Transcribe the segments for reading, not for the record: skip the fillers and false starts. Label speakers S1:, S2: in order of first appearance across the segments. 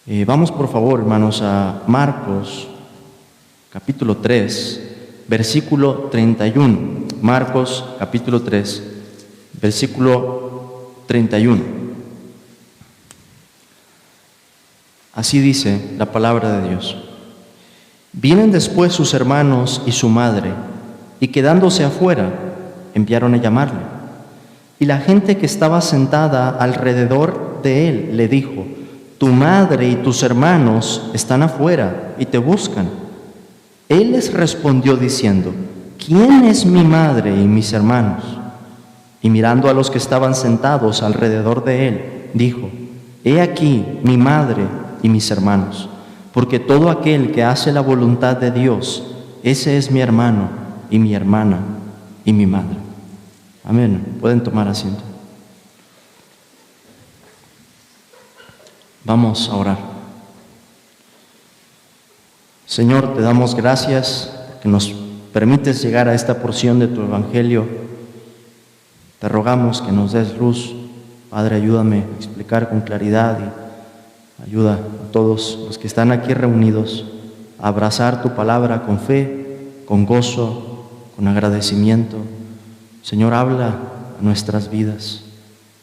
S1: Vamos por favor, hermanos, a Marcos, capítulo 3, versículo 31. Marcos, capítulo 3, versículo 31. Así dice la palabra de Dios. Vienen después sus hermanos y su madre, y quedándose afuera, enviaron a llamarle. Y la gente que estaba sentada alrededor de él le dijo: tu madre y tus hermanos están afuera y te buscan. Él les respondió diciendo: ¿quién es mi madre y mis hermanos? Y mirando a los que estaban sentados alrededor de él, dijo: he aquí mi madre y mis hermanos, porque todo aquel que hace la voluntad de Dios, ese es mi hermano y mi hermana y mi madre. Amén. Pueden tomar asiento. Vamos a orar. Señor, te damos gracias que nos permites llegar a esta porción de tu Evangelio. Te rogamos que nos des luz. Padre, ayúdame a explicar con claridad y ayuda a todos los que están aquí reunidos a abrazar tu palabra con fe, con gozo, con agradecimiento. Señor, habla a nuestras vidas.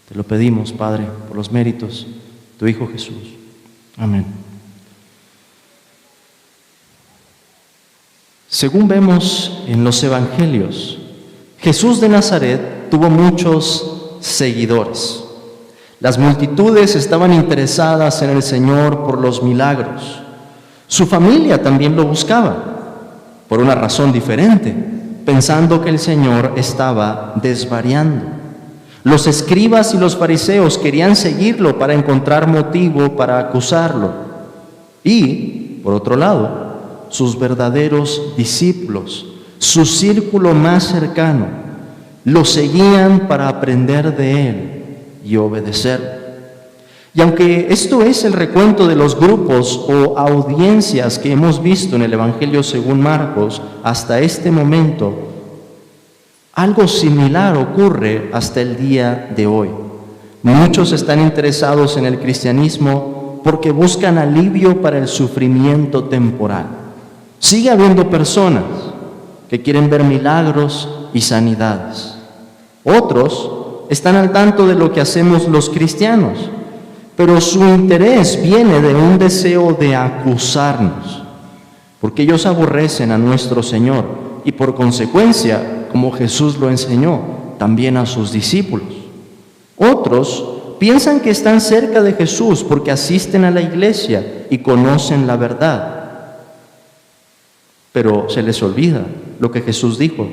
S1: Te lo pedimos, Padre, por los méritos de tu Hijo Jesús. Amén. Según vemos en los Evangelios, Jesús de Nazaret tuvo muchos seguidores. Las multitudes estaban interesadas en el Señor por los milagros. Su familia también lo buscaba, por una razón diferente, pensando que el Señor estaba desvariando. Los escribas y los fariseos querían seguirlo para encontrar motivo para acusarlo. Y, por otro lado, sus verdaderos discípulos, su círculo más cercano, lo seguían para aprender de él y obedecer. Y aunque esto es el recuento de los grupos o audiencias que hemos visto en el Evangelio según Marcos hasta este momento, algo similar ocurre hasta el día de hoy. Muchos están interesados en el cristianismo porque buscan alivio para el sufrimiento temporal. Sigue habiendo personas que quieren ver milagros y sanidades. Otros están al tanto de lo que hacemos los cristianos, pero su interés viene de un deseo de acusarnos, porque ellos aborrecen a nuestro Señor y por consecuencia, como Jesús lo enseñó, también a sus discípulos. Otros piensan que están cerca de Jesús porque asisten a la iglesia y conocen la verdad. Pero se les olvida lo que Jesús dijo: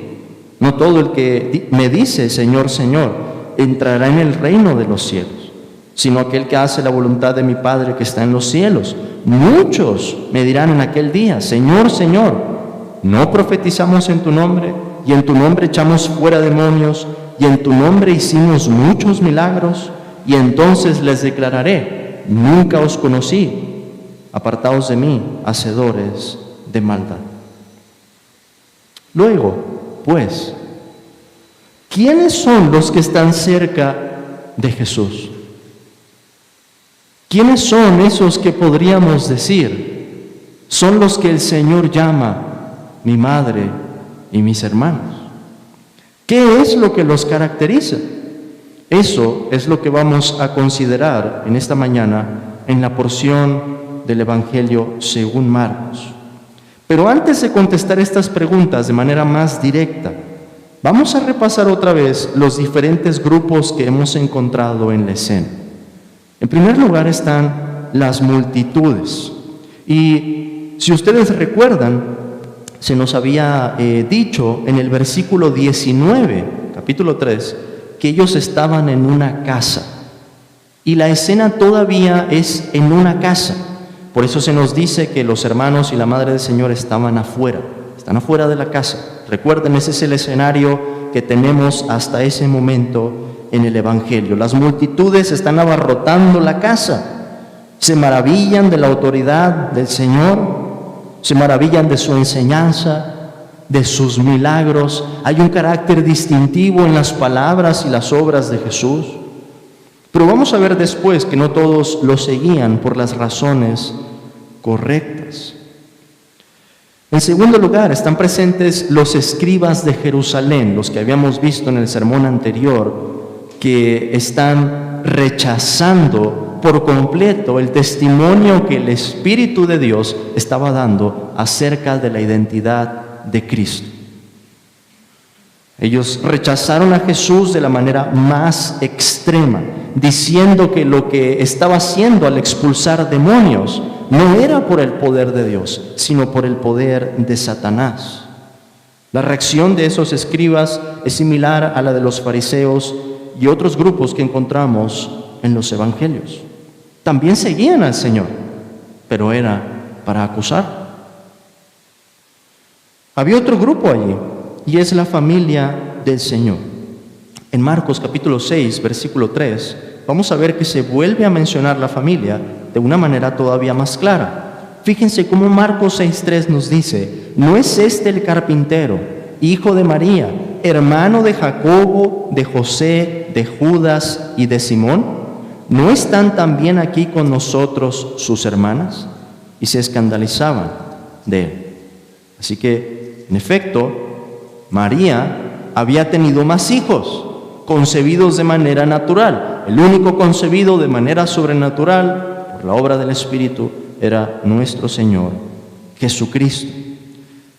S1: no todo el que me dice Señor, Señor, entrará en el reino de los cielos, sino aquel que hace la voluntad de mi Padre que está en los cielos. Muchos me dirán en aquel día: Señor, Señor, ¿no profetizamos en tu nombre? Y en tu nombre echamos fuera demonios, y en tu nombre hicimos muchos milagros. Y entonces les declararé: nunca os conocí, apartaos de mí, hacedores de maldad. Luego, pues, ¿quiénes son los que están cerca de Jesús? ¿Quiénes son esos que podríamos decir son los que el Señor llama mi madre y mis hermanos? ¿Qué es lo que los caracteriza? Eso es lo que vamos a considerar en esta mañana en la porción del Evangelio según Marcos. Pero antes de contestar estas preguntas de manera más directa, vamos a repasar otra vez los diferentes grupos que hemos encontrado en la escena. En primer lugar están las multitudes. Y si ustedes recuerdan, se nos había dicho en el versículo 19, capítulo 3, que ellos estaban en una casa. Y la escena todavía es en una casa. Por eso se nos dice que los hermanos y la madre del Señor estaban afuera. Están afuera de la casa. Recuerden, ese es el escenario que tenemos hasta ese momento en el Evangelio. Las multitudes están abarrotando la casa. Se maravillan de la autoridad del Señor. Se maravillan de su enseñanza, de sus milagros. Hay un carácter distintivo en las palabras y las obras de Jesús. Pero vamos a ver después que no todos lo seguían por las razones correctas. En segundo lugar, están presentes los escribas de Jerusalén, los que habíamos visto en el sermón anterior, que están rechazando por completo el testimonio que el Espíritu de Dios estaba dando acerca de la identidad de Cristo. Ellos rechazaron a Jesús de la manera más extrema, diciendo que lo que estaba haciendo al expulsar demonios no era por el poder de Dios, sino por el poder de Satanás. La reacción de esos escribas es similar a la de los fariseos y otros grupos que encontramos en los evangelios. También seguían al Señor, pero era para acusar. Había otro grupo allí, y es la familia del Señor. En Marcos capítulo 6, versículo 3, vamos a ver que se vuelve a mencionar la familia de una manera todavía más clara. Fíjense cómo Marcos 6:3 nos dice: ¿no es este el carpintero, hijo de María, hermano de Jacobo, de José, de Judas y de Simón? ¿No están también aquí con nosotros sus hermanas? Y se escandalizaban de él. Así que, en efecto, María había tenido más hijos, concebidos de manera natural. El único concebido de manera sobrenatural por la obra del Espíritu era nuestro Señor Jesucristo.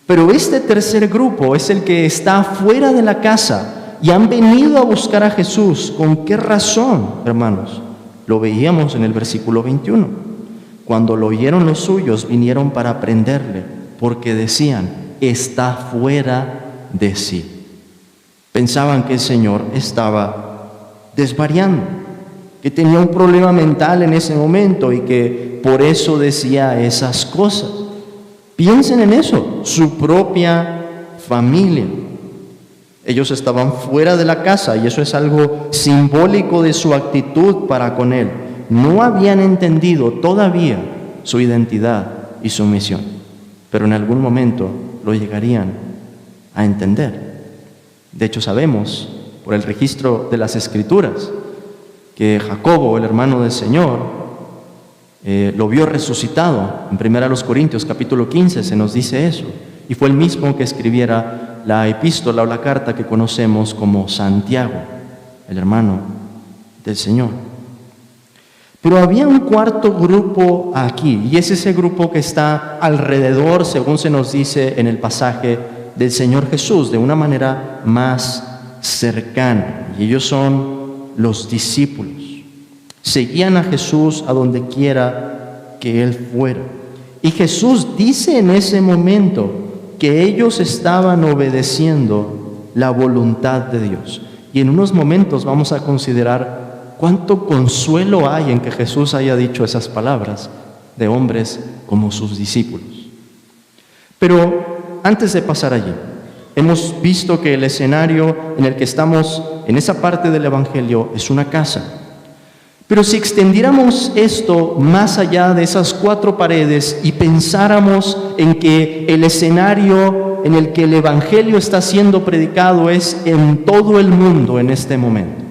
S1: Pero este tercer grupo es el que está fuera de la casa y han venido a buscar a Jesús. ¿Con qué razón, hermanos? Lo veíamos en el versículo 21. Cuando lo oyeron los suyos, vinieron para prenderle, porque decían: está fuera de sí. Pensaban que el Señor estaba desvariando, que tenía un problema mental en ese momento y que por eso decía esas cosas. Piensen en eso, su propia familia. Ellos estaban fuera de la casa y eso es algo simbólico de su actitud para con Él. No habían entendido todavía su identidad y su misión, pero en algún momento lo llegarían a entender. De hecho, sabemos por el registro de las Escrituras que Jacobo, el hermano del Señor, lo vio resucitado. En 1 Corintios capítulo 15 se nos dice eso, y fue el mismo que escribiera la epístola o la carta que conocemos como Santiago, el hermano del Señor. Pero había un cuarto grupo aquí, y es ese grupo que está alrededor, según se nos dice en el pasaje, del Señor Jesús, de una manera más cercana. Y ellos son los discípulos. Seguían a Jesús a donde quiera que Él fuera. Y Jesús dice en ese momento que ellos estaban obedeciendo la voluntad de Dios. Y en unos momentos vamos a considerar cuánto consuelo hay en que Jesús haya dicho esas palabras de hombres como sus discípulos. Pero antes de pasar allí, hemos visto que el escenario en el que estamos en esa parte del Evangelio es una casa. Pero si extendiéramos esto más allá de esas cuatro paredes y pensáramos en que el escenario en el que el Evangelio está siendo predicado es en todo el mundo en este momento,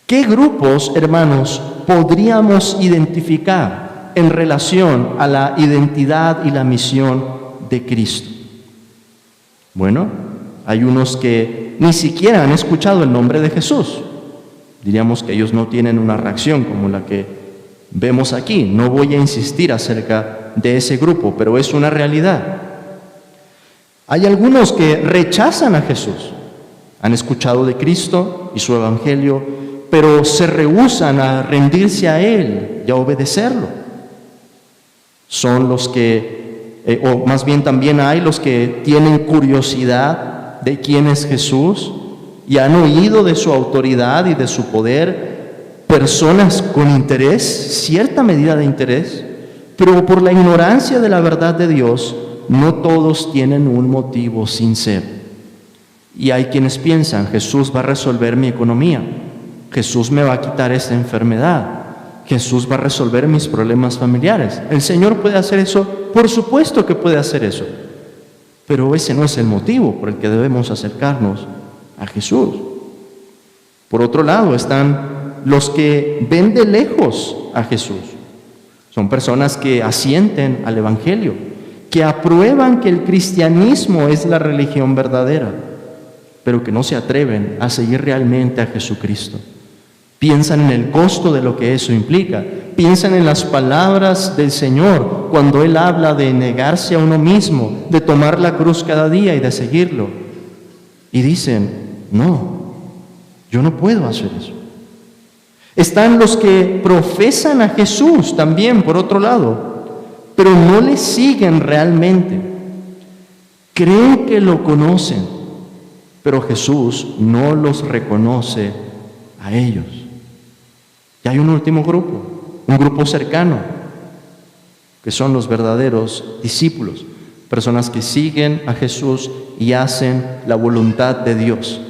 S1: ¿qué grupos, hermanos, podríamos identificar en relación a la identidad y la misión de Cristo? Bueno, hay unos que ni siquiera han escuchado el nombre de Jesús. Diríamos que ellos no tienen una reacción como la que vemos aquí. No voy a insistir acerca de ese grupo, pero es una realidad. Hay algunos que rechazan a Jesús. Han escuchado de Cristo y su Evangelio, pero se rehúsan a rendirse a Él y a obedecerlo. Son los que o más bien también hay los que tienen curiosidad de quién es Jesús y han oído de su autoridad y de su poder, personas con interés, cierta medida de interés, pero por la ignorancia de la verdad de Dios, no todos tienen un motivo sincero. Y hay quienes piensan: Jesús va a resolver mi economía, Jesús me va a quitar esta enfermedad, Jesús va a resolver mis problemas familiares. ¿El Señor puede hacer eso? Por supuesto que puede hacer eso. Pero ese no es el motivo por el que debemos acercarnos a Jesús. Por otro lado, están los que ven de lejos a Jesús. Son personas que asienten al Evangelio, que aprueban que el cristianismo es la religión verdadera, pero que no se atreven a seguir realmente a Jesucristo. Piensan en el costo de lo que eso implica. Piensan en las palabras del Señor cuando Él habla de negarse a uno mismo, de tomar la cruz cada día y de seguirlo. Y dicen, no, yo no puedo hacer eso. Están los que profesan a Jesús también, por otro lado, pero no le siguen realmente. Creen que lo conocen, pero Jesús no los reconoce a ellos. Y hay un último grupo, un grupo cercano, que son los verdaderos discípulos, personas que siguen a Jesús y hacen la voluntad de Dios,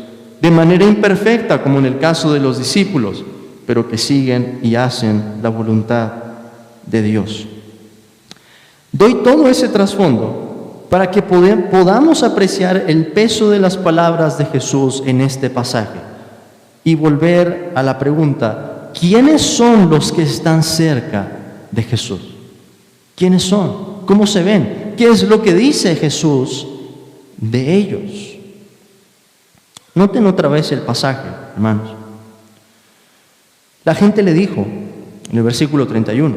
S1: de manera imperfecta, como en el caso de los discípulos, pero que siguen y hacen la voluntad de Dios. Doy todo ese trasfondo para que podamos apreciar el peso de las palabras de Jesús en este pasaje y volver a la pregunta: ¿quiénes son los que están cerca de Jesús? ¿Quiénes son? ¿Cómo se ven? ¿Qué es lo que dice Jesús de ellos? Noten otra vez el pasaje, hermanos. La gente le dijo, en el versículo 31,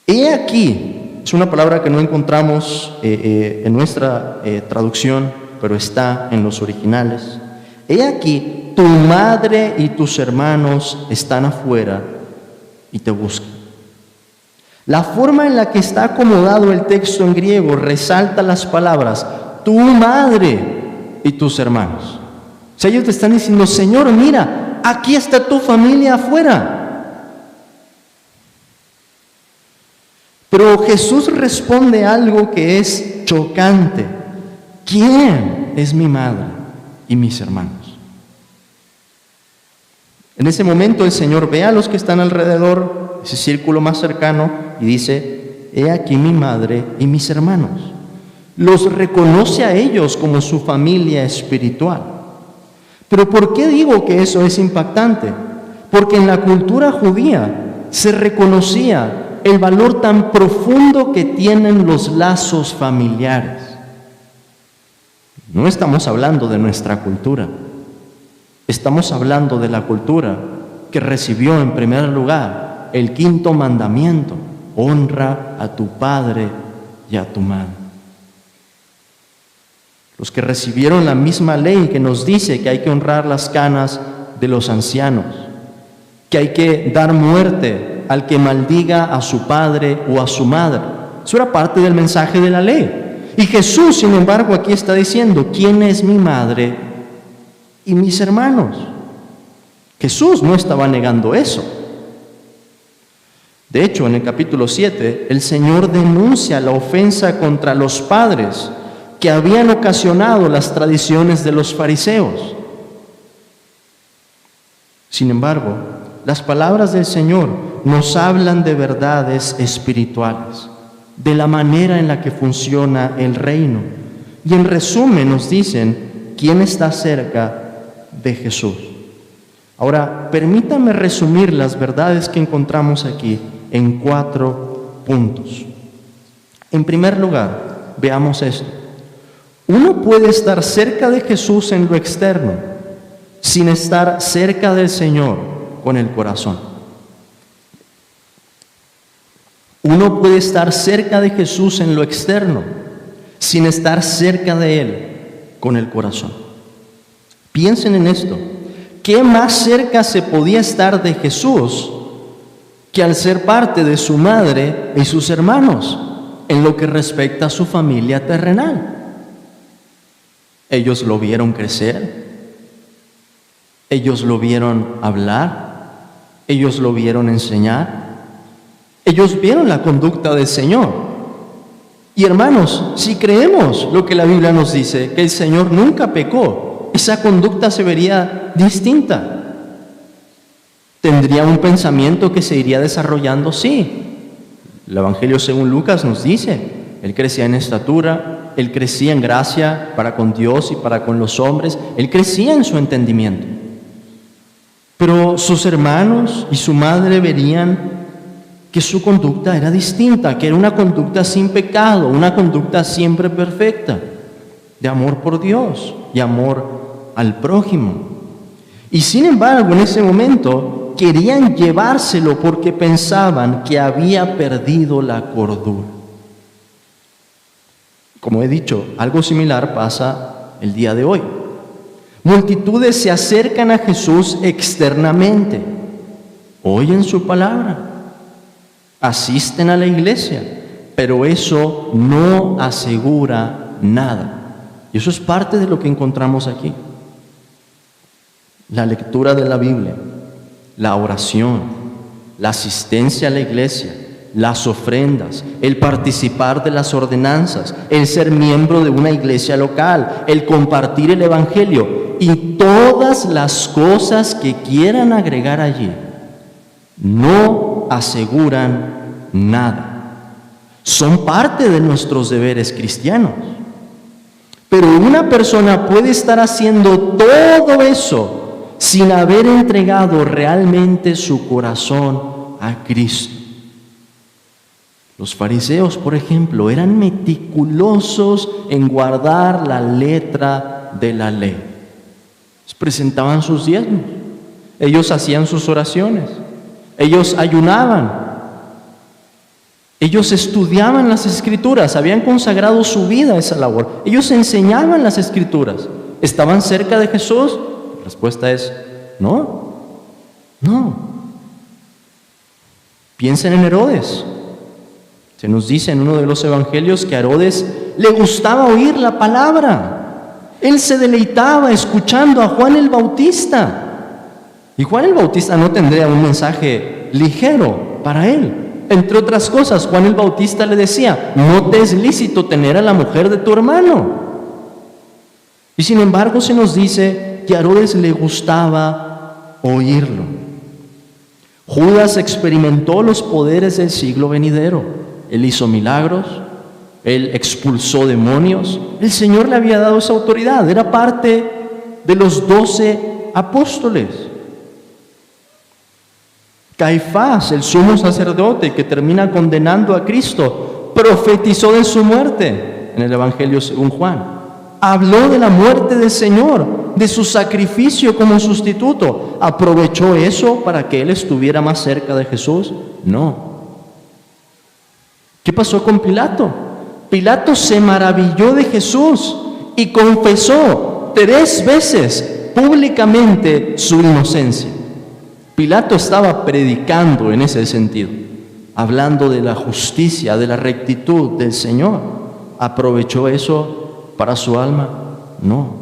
S1: he aquí, es una palabra que no encontramos en nuestra traducción, pero está en los originales. He aquí, tu madre y tus hermanos están afuera y te buscan. La forma en la que está acomodado el texto en griego resalta las palabras, tu madre y tus hermanos. O sea, ellos te están diciendo, Señor, mira, aquí está tu familia afuera. Pero Jesús responde algo que es chocante. ¿Quién es mi madre y mis hermanos? En ese momento el Señor ve a los que están alrededor, ese círculo más cercano, y dice, he aquí mi madre y mis hermanos. Los reconoce a ellos como su familia espiritual. Pero ¿por qué digo que eso es impactante? Porque en la cultura judía se reconocía el valor tan profundo que tienen los lazos familiares. No estamos hablando de nuestra cultura. Estamos hablando de la cultura que recibió en primer lugar el quinto mandamiento: honra a tu padre y a tu madre. Los que recibieron la misma ley que nos dice que hay que honrar las canas de los ancianos, que hay que dar muerte al que maldiga a su padre o a su madre. Eso era parte del mensaje de la ley. Y Jesús, sin embargo, aquí está diciendo, ¿quién es mi madre y mis hermanos? Jesús no estaba negando eso. De hecho, en el capítulo 7, el Señor denuncia la ofensa contra los padres que habían ocasionado las tradiciones de los fariseos. Sin embargo, las palabras del Señor nos hablan de verdades espirituales, de la manera en la que funciona el reino. Y en resumen nos dicen quién está cerca de Jesús. Ahora, permítanme resumir las verdades que encontramos aquí en 4 puntos. En primer lugar, veamos esto. Uno puede estar cerca de Jesús en lo externo, sin estar cerca del Señor con el corazón. Uno puede estar cerca de Jesús en lo externo, sin estar cerca de Él con el corazón. Piensen en esto. ¿Qué más cerca se podía estar de Jesús que al ser parte de su madre y sus hermanos en lo que respecta a su familia terrenal? Ellos lo vieron crecer, ellos lo vieron hablar, ellos lo vieron enseñar, ellos vieron la conducta del Señor. Y hermanos, si creemos lo que la Biblia nos dice, que el Señor nunca pecó, esa conducta se vería distinta. ¿Tendría un pensamiento que se iría desarrollando? Sí. El Evangelio según Lucas nos dice, Él crecía en estatura, Él crecía en gracia para con Dios y para con los hombres, Él crecía en su entendimiento. Pero sus hermanos y su madre verían que su conducta era distinta, que era una conducta sin pecado, una conducta siempre perfecta, de amor por Dios y amor al prójimo. Y sin embargo, en ese momento, querían llevárselo porque pensaban que había perdido la cordura. Como he dicho, algo similar pasa el día de hoy. Multitudes se acercan a Jesús externamente, oyen su palabra, asisten a la iglesia, pero eso no asegura nada. Y eso es parte de lo que encontramos aquí. La lectura de la Biblia, la oración, la asistencia a la iglesia, las ofrendas, el participar de las ordenanzas, el ser miembro de una iglesia local, el compartir el evangelio y todas las cosas que quieran agregar allí, no aseguran nada. Son parte de nuestros deberes cristianos. Pero una persona puede estar haciendo todo eso sin haber entregado realmente su corazón a Cristo. Los fariseos, por ejemplo, eran meticulosos en guardar la letra de la ley. Les presentaban sus diezmos, ellos hacían sus oraciones, ellos ayunaban, ellos estudiaban las Escrituras, habían consagrado su vida a esa labor, ellos enseñaban las Escrituras. ¿Estaban cerca de Jesús? La respuesta es no. Piensen en Herodes. Se nos dice en uno de los evangelios que a Herodes le gustaba oír la palabra. Él se deleitaba escuchando a Juan el Bautista. Y Juan el Bautista no tendría un mensaje ligero para él. Entre otras cosas, Juan el Bautista le decía: no te es lícito tener a la mujer de tu hermano. Y sin embargo se nos dice que a Herodes le gustaba oírlo. Judas experimentó los poderes del siglo venidero. Él hizo milagros, él expulsó demonios. El Señor le había dado esa autoridad, era parte de los 12 apóstoles. Caifás, el sumo sacerdote que termina condenando a Cristo, profetizó de su muerte en el Evangelio según Juan. Habló de la muerte del Señor, de su sacrificio como sustituto. ¿Aprovechó eso para que él estuviera más cerca de Jesús? No. ¿Qué pasó con Pilato? Pilato se maravilló de Jesús y confesó 3 veces públicamente su inocencia. Pilato estaba predicando en ese sentido, hablando de la justicia, de la rectitud del Señor. ¿Aprovechó eso para su alma? No.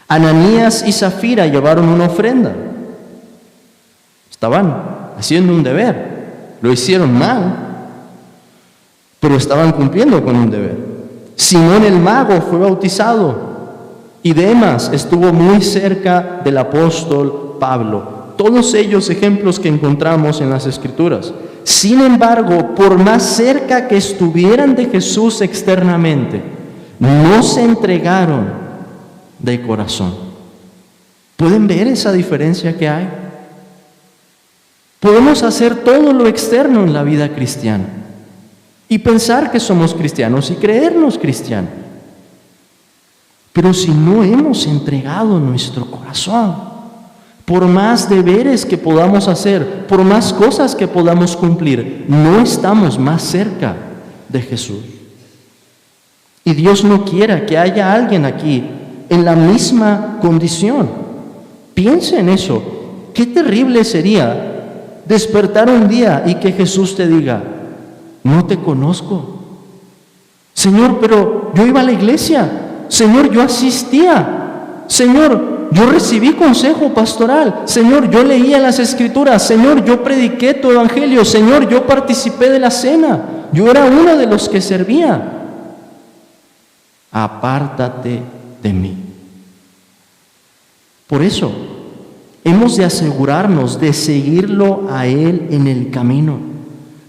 S1: Ananías y Zafira llevaron una ofrenda. Estaban haciendo un deber. Lo hicieron mal, pero estaban cumpliendo con un deber. Simón el mago fue bautizado y Demas estuvo muy cerca del apóstol Pablo. Todos ellos ejemplos que encontramos en las Escrituras. Sin embargo, por más cerca que estuvieran de Jesús externamente, no se entregaron de corazón. ¿Pueden ver esa diferencia que hay? Podemos hacer todo lo externo en la vida cristiana y pensar que somos cristianos y creernos cristianos. Pero si no hemos entregado nuestro corazón, por más deberes que podamos hacer, por más cosas que podamos cumplir, no estamos más cerca de Jesús. Y Dios no quiera que haya alguien aquí en la misma condición. Piensa en eso. Qué terrible sería despertar un día y que Jesús te diga: no te conozco. Señor, pero yo iba a la iglesia. Señor, yo asistía. Señor, yo recibí consejo pastoral. Señor, yo leía las Escrituras. Señor, yo prediqué tu evangelio. Señor, yo participé de la cena. Yo era uno de los que servía. Apártate de mí. Por eso, hemos de asegurarnos de seguirlo a Él en el camino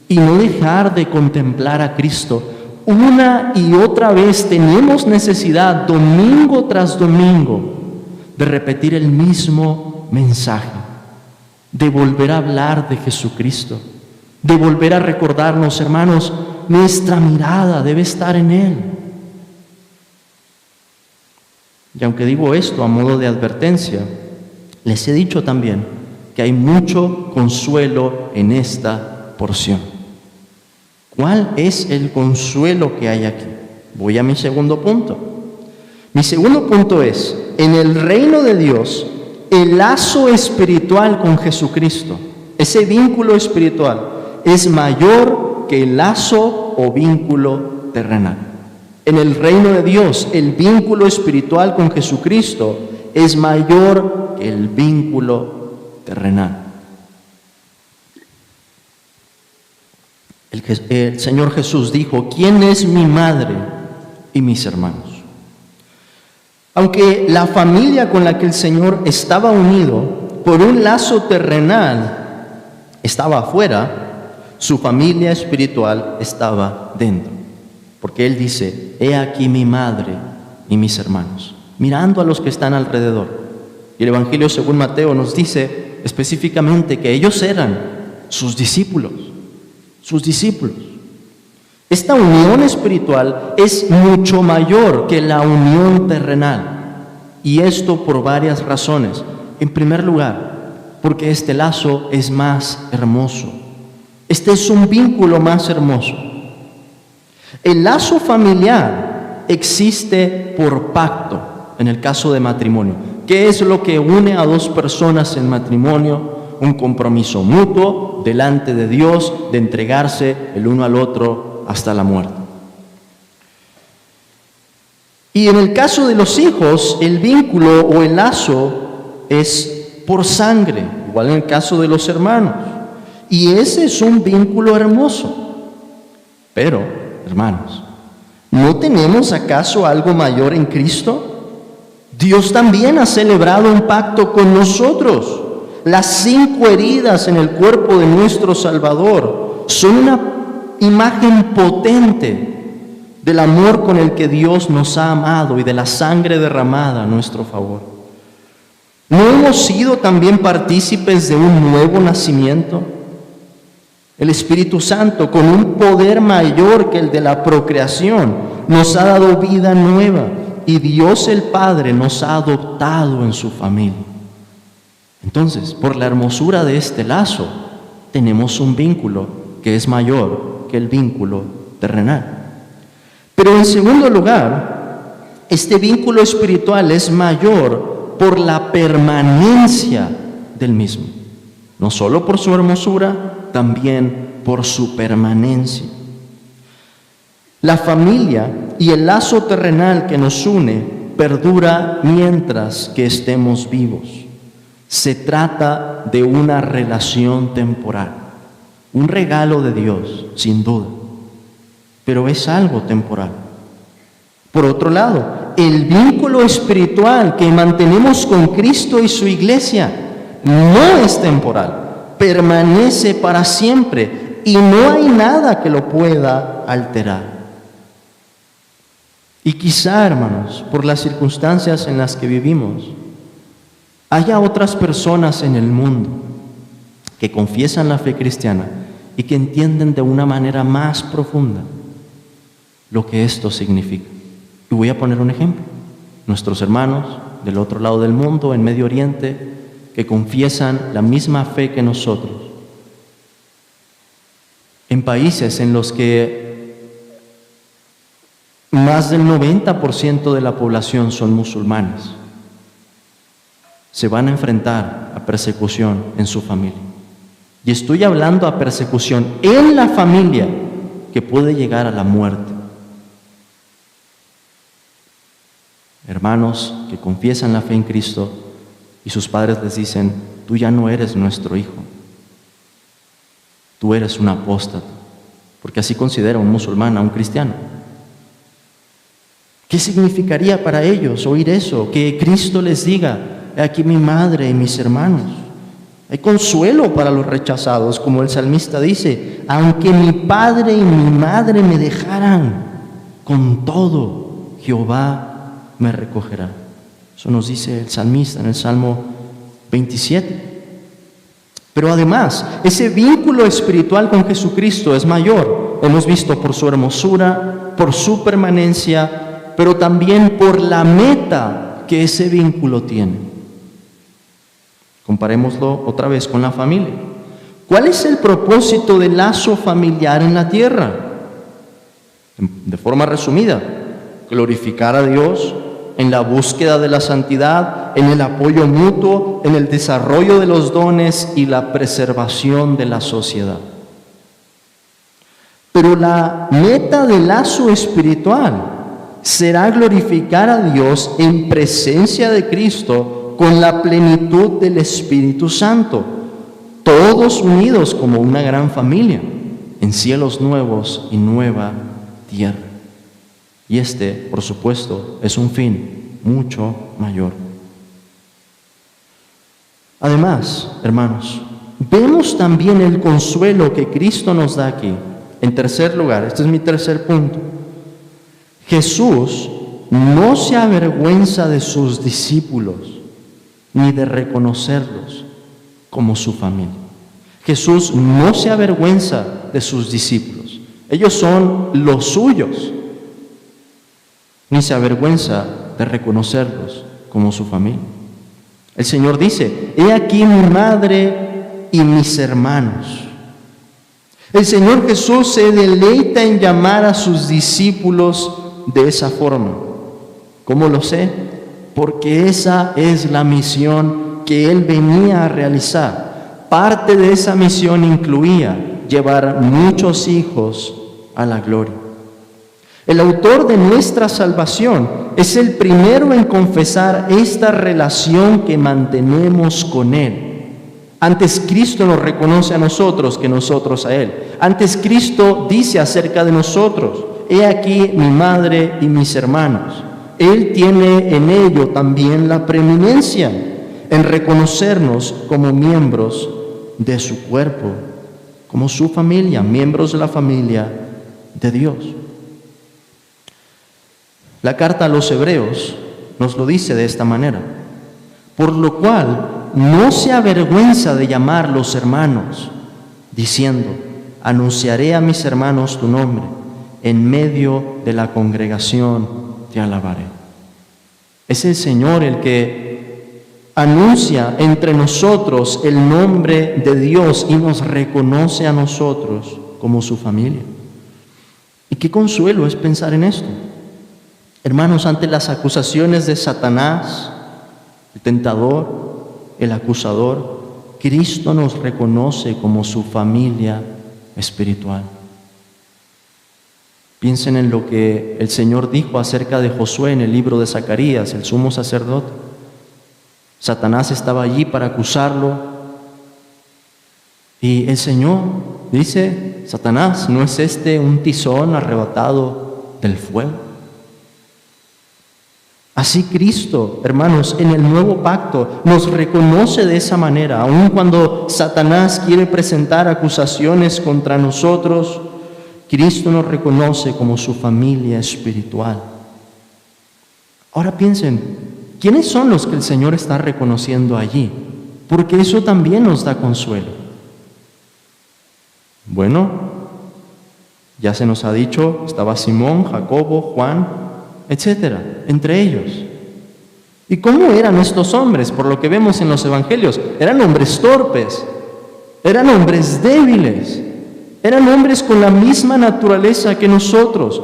S1: y no dejar de contemplar a Cristo. Una y otra vez tenemos necesidad, domingo tras domingo, de repetir el mismo mensaje, de volver a hablar de Jesucristo, de volver a recordarnos, hermanos, nuestra mirada debe estar en Él. Y aunque digo esto a modo de advertencia, les he dicho también que hay mucho consuelo en esta porción. ¿Cuál es el consuelo que hay aquí? Voy a mi segundo punto. Mi segundo punto es, en el reino de Dios, el lazo espiritual con Jesucristo, ese vínculo espiritual, es mayor que el lazo o vínculo terrenal. En el reino de Dios, el vínculo espiritual con Jesucristo es mayor que el vínculo terrenal. El Señor Jesús dijo, ¿quién es mi madre y mis hermanos? Aunque la familia con la que el Señor estaba unido por un lazo terrenal estaba afuera, su familia espiritual estaba dentro. Porque Él dice, he aquí mi madre y mis hermanos, mirando a los que están alrededor. Y el Evangelio según Mateo nos dice específicamente que ellos eran sus discípulos. Esta unión espiritual es mucho mayor que la unión terrenal. Y esto por varias razones. En primer lugar, porque este lazo es más hermoso. Este es un vínculo más hermoso. El lazo familiar existe por pacto, en el caso de matrimonio. ¿Qué es lo que une a dos personas en matrimonio? Un compromiso mutuo delante de Dios de entregarse el uno al otro hasta la muerte. Y en el caso de los hijos, el vínculo o el lazo es por sangre, igual en el caso de los hermanos. Y ese es un vínculo hermoso. Pero, hermanos, ¿no tenemos acaso algo mayor en Cristo? Dios también ha celebrado un pacto con nosotros. Las 5 heridas en el cuerpo de nuestro Salvador son una imagen potente del amor con el que Dios nos ha amado y de la sangre derramada a nuestro favor. ¿No hemos sido también partícipes de un nuevo nacimiento? El Espíritu Santo, con un poder mayor que el de la procreación, nos ha dado vida nueva y Dios el Padre nos ha adoptado en su familia. Entonces, por la hermosura de este lazo, tenemos un vínculo que es mayor que el vínculo terrenal. Pero en segundo lugar, este vínculo espiritual es mayor por la permanencia del mismo. No solo por su hermosura, también por su permanencia. La familia y el lazo terrenal que nos une perdura mientras que estemos vivos. Se trata de una relación temporal, un regalo de Dios, sin duda, pero es algo temporal. Por otro lado, el vínculo espiritual que mantenemos con Cristo y su iglesia no es temporal, permanece para siempre y no hay nada que lo pueda alterar. Y quizá, hermanos, por las circunstancias en las que vivimos, haya otras personas en el mundo que confiesan la fe cristiana y que entienden de una manera más profunda lo que esto significa. Y voy a poner un ejemplo. Nuestros hermanos del otro lado del mundo, en Medio Oriente, que confiesan la misma fe que nosotros, en países en los que más del 90% de la población son musulmanes, se van a enfrentar a persecución en su familia. Y estoy hablando a persecución en la familia que puede llegar a la muerte. Hermanos que confiesan la fe en Cristo y sus padres les dicen, tú ya no eres nuestro hijo, tú eres un apóstata, porque así considera un musulmán a un cristiano. ¿Qué significaría para ellos oír eso? Que Cristo les diga, aquí mi madre y mis hermanos. Hay consuelo para los rechazados, como el salmista dice, aunque mi padre y mi madre me dejaran, con todo Jehová me recogerá. Eso nos dice el salmista en el Salmo 27. Pero además, ese vínculo espiritual con Jesucristo es mayor. Hemos visto por su hermosura, por su permanencia, pero también por la meta que ese vínculo tiene. Comparémoslo otra vez con la familia. ¿Cuál es el propósito del lazo familiar en la tierra? De forma resumida, glorificar a Dios en la búsqueda de la santidad, en el apoyo mutuo, en el desarrollo de los dones y la preservación de la sociedad. Pero la meta del lazo espiritual será glorificar a Dios en presencia de Cristo con la plenitud del Espíritu Santo, todos unidos como una gran familia, en cielos nuevos y nueva tierra. Y por supuesto, es un fin mucho mayor. Además, hermanos, vemos también el consuelo que Cristo nos da aquí. En tercer lugar, este es mi tercer punto. Jesús no se avergüenza de sus discípulos ni de reconocerlos como su familia. Jesús no se avergüenza de sus discípulos. Ellos son los suyos. Ni se avergüenza de reconocerlos como su familia. El Señor dice: he aquí mi madre y mis hermanos. El Señor Jesús se deleita en llamar a sus discípulos de esa forma. ¿Cómo lo sé? Porque esa es la misión que Él venía a realizar. Parte de esa misión incluía llevar muchos hijos a la gloria. El autor de nuestra salvación es el primero en confesar esta relación que mantenemos con Él. Antes Cristo nos reconoce a nosotros que nosotros a Él. Antes Cristo dice acerca de nosotros: he aquí mi madre y mis hermanos. Él tiene en ello también la preeminencia en reconocernos como miembros de su cuerpo, como su familia, miembros de la familia de Dios. La carta a los Hebreos nos lo dice de esta manera: por lo cual no se avergüenza de llamarlos hermanos, diciendo: anunciaré a mis hermanos tu nombre, en medio de la congregación te alabaré. Es el Señor el que anuncia entre nosotros el nombre de Dios y nos reconoce a nosotros como su familia. Y qué consuelo es pensar en esto. Hermanos, ante las acusaciones de Satanás, el tentador, el acusador, Cristo nos reconoce como su familia espiritual. Piensen en lo que el Señor dijo acerca de Josué en el libro de Zacarías, el sumo sacerdote. Satanás estaba allí para acusarlo y el Señor dice: Satanás, ¿no es este un tizón arrebatado del fuego? Así Cristo, hermanos, en el nuevo pacto nos reconoce de esa manera. Aun cuando Satanás quiere presentar acusaciones contra nosotros, Cristo nos reconoce como su familia espiritual. Ahora piensen, ¿quiénes son los que el Señor está reconociendo allí? Porque eso también nos da consuelo. Bueno, ya se nos ha dicho, estaba Simón, Jacobo, Juan, etcétera, entre ellos. ¿Y cómo eran estos hombres? Por lo que vemos en los evangelios, eran hombres torpes, eran hombres débiles, eran hombres con la misma naturaleza que nosotros,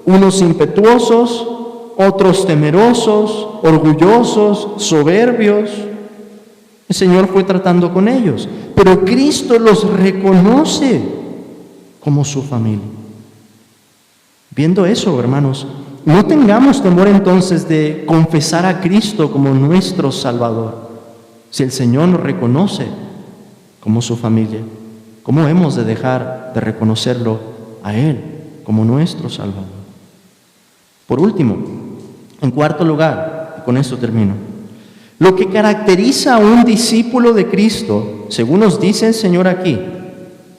S1: unos impetuosos, otros temerosos, orgullosos, soberbios. El Señor fue tratando con ellos, pero Cristo los reconoce como su familia. Viendo eso, hermanos, no tengamos temor entonces de confesar a Cristo como nuestro Salvador. Si el Señor nos reconoce como su familia, ¿cómo hemos de dejar de reconocerlo a Él como nuestro Salvador? Por último, en cuarto lugar, y con esto termino, lo que caracteriza a un discípulo de Cristo, según nos dice el Señor aquí,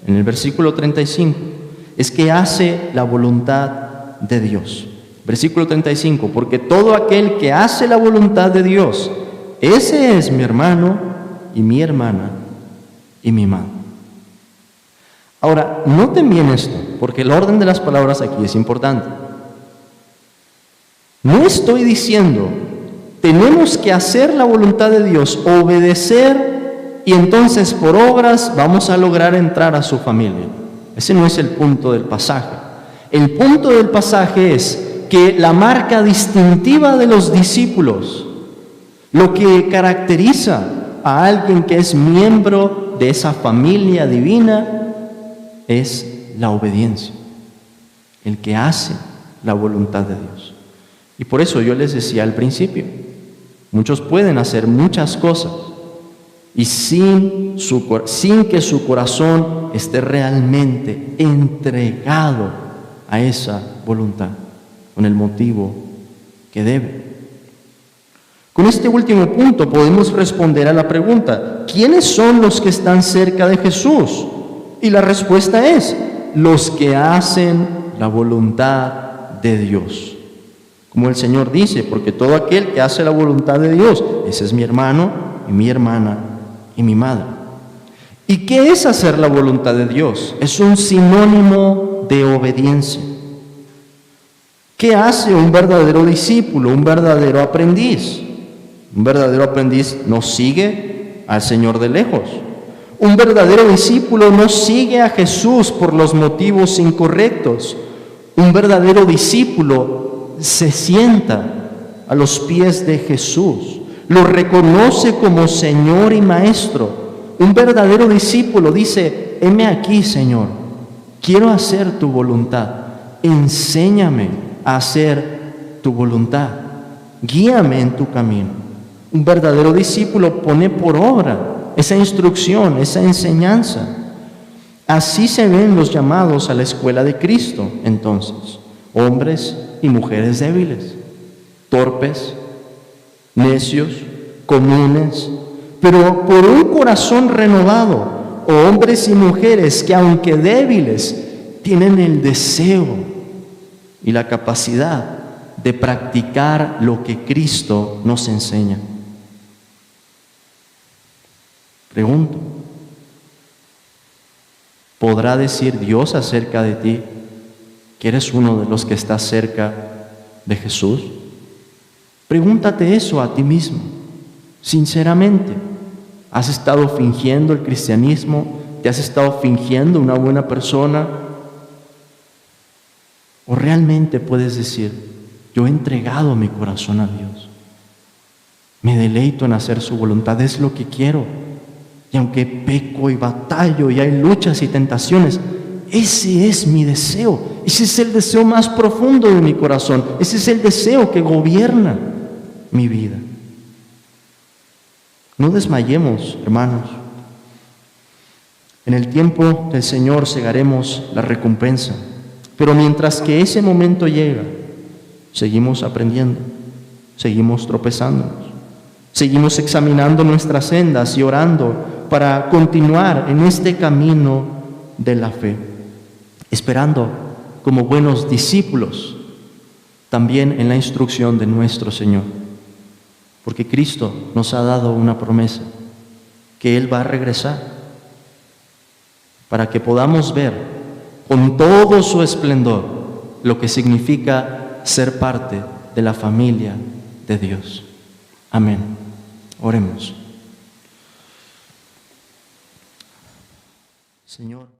S1: en el versículo 35, es que hace la voluntad de Dios. Versículo 35, porque todo aquel que hace la voluntad de Dios, ese es mi hermano, y mi hermana y mi madre. Ahora, noten bien esto, porque el orden de las palabras aquí es importante. No estoy diciendo, tenemos que hacer la voluntad de Dios, obedecer, y entonces por obras vamos a lograr entrar a su familia. Ese no es el punto del pasaje. El punto del pasaje es que la marca distintiva de los discípulos, lo que caracteriza a alguien que es miembro de esa familia divina, es la obediencia, el que hace la voluntad de Dios. Y por eso yo les decía al principio, muchos pueden hacer muchas cosas y sin que su corazón esté realmente entregado a esa voluntad, con el motivo que debe. Con este último punto podemos responder a la pregunta, ¿quiénes son los que están cerca de Jesús? Y la respuesta es, los que hacen la voluntad de Dios. Como el Señor dice, porque todo aquel que hace la voluntad de Dios, ese es mi hermano y mi hermana y mi madre. ¿Y qué es hacer la voluntad de Dios? Es un sinónimo de obediencia. ¿Qué hace un verdadero discípulo, un verdadero aprendiz? Un verdadero aprendiz no sigue al Señor de lejos. Un verdadero discípulo no sigue a Jesús por los motivos incorrectos. Un verdadero discípulo se sienta a los pies de Jesús, lo reconoce como Señor y Maestro. Un verdadero discípulo dice, heme aquí, Señor, quiero hacer tu voluntad, enséñame a hacer tu voluntad, guíame en tu camino. Un verdadero discípulo pone por obra esa instrucción, esa enseñanza. Así se ven los llamados a la escuela de Cristo, entonces, hombres y mujeres débiles, torpes, necios, comunes, pero por un corazón renovado, hombres y mujeres que aunque débiles, tienen el deseo y la capacidad de practicar lo que Cristo nos enseña. Pregunto, ¿podrá decir Dios acerca de ti que eres uno de los que está cerca de Jesús? Pregúntate eso a ti mismo, sinceramente. ¿Has estado fingiendo el cristianismo? ¿Te has estado fingiendo una buena persona? ¿O realmente puedes decir, yo he entregado mi corazón a Dios? Me deleito en hacer su voluntad, es lo que quiero. Y aunque peco y batallo y hay luchas y tentaciones, ese es mi deseo. Ese es el deseo más profundo de mi corazón. Ese es el deseo que gobierna mi vida. No desmayemos, hermanos. En el tiempo del Señor segaremos la recompensa. Pero mientras que ese momento llega, seguimos aprendiendo, seguimos tropezándonos, seguimos examinando nuestras sendas y orando para continuar en este camino de la fe, esperando como buenos discípulos también en la instrucción de nuestro Señor, porque Cristo nos ha dado una promesa, que Él va a regresar, para que podamos ver con todo su esplendor lo que significa ser parte de la familia de Dios. Amén. Oremos. Señor.